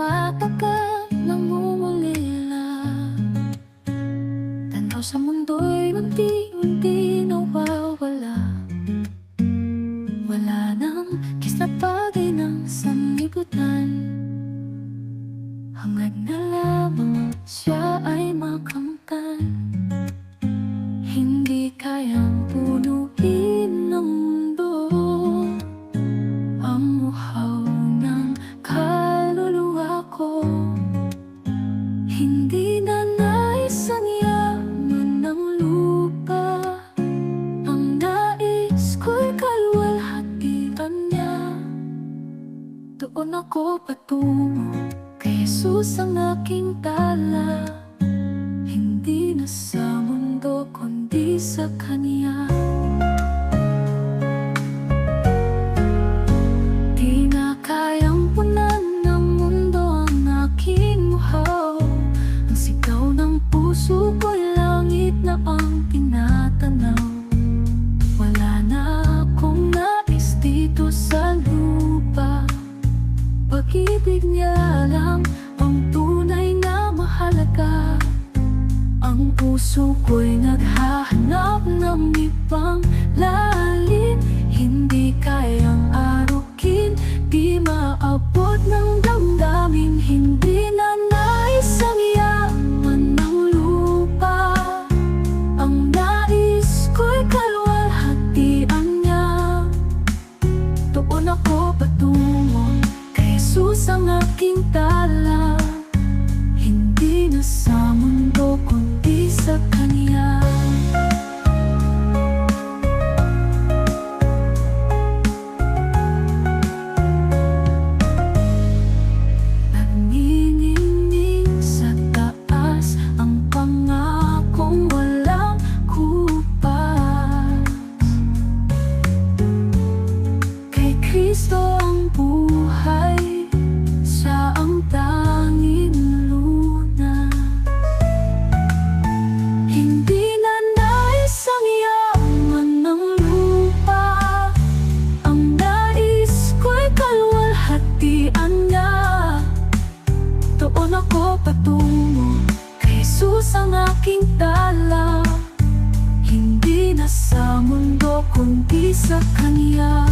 mata ka namumulila. Tanaw sa mundo'y unti-unti nawawala. Wala nang kisna bagay ng sanlibutan. Hangad na lamang siya ay makamtan. Hindi kayang punuin ng mundo ang uhaw ng kaluluwa ko. Hindi na nais ang yaman ng lupa. Ang nais ko'y kaluwalhatian niya. Doon ako patungo kay Jesus ang aking tala. Hindi na sa mundo kundi sa Kanya. Di na kayang punan ng mundo ang aking uhaw. Ang sigaw ng puso ko'y langit na ang tinatanaw. Wala na akong nais dito sa lupa. Pag-ibig niya lang ang tunay na mahalaga. Ang puso ko'y naghahanap ng ibang lalim. Hindi kayang arukin, di maabot ng damdamin. Hindi na nais ang yaman ng lupa. Ang nais ko'y kaluwalhatian niya. Doon ako patungo kay Jesus ang aking tala. Hindi na sa mundo kundi sa Kanya. Nagniningning sa taas ang pangakong walang kupas. Kay Kristo ang buhay, siya ang tanging lunas. Hindi na nais ang yaman ng lupa. Ang nais ko'y kaluwalhatian niya. Doon ako patungo kay Jesus ang aking tala. Hindi na sa mundo kundi sa Kanya.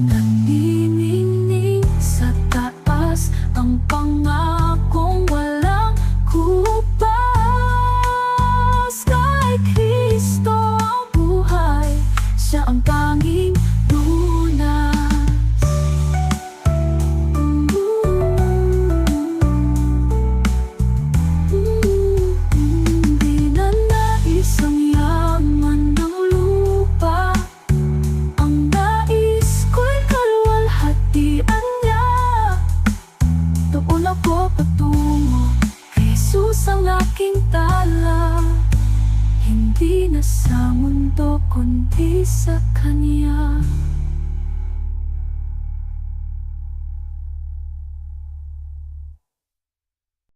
Nagniningning sa taas ang pangakong walang kupas. Kay Kristo ang buhay, siya ang tanging lunas. Di na nais ang yaman ng lupa. Ang nais ko'y kaluwalhatian niya. Doon ako patungo kay Jesus ang aking tala. Hindi na sa mundo kundi sa Kanya.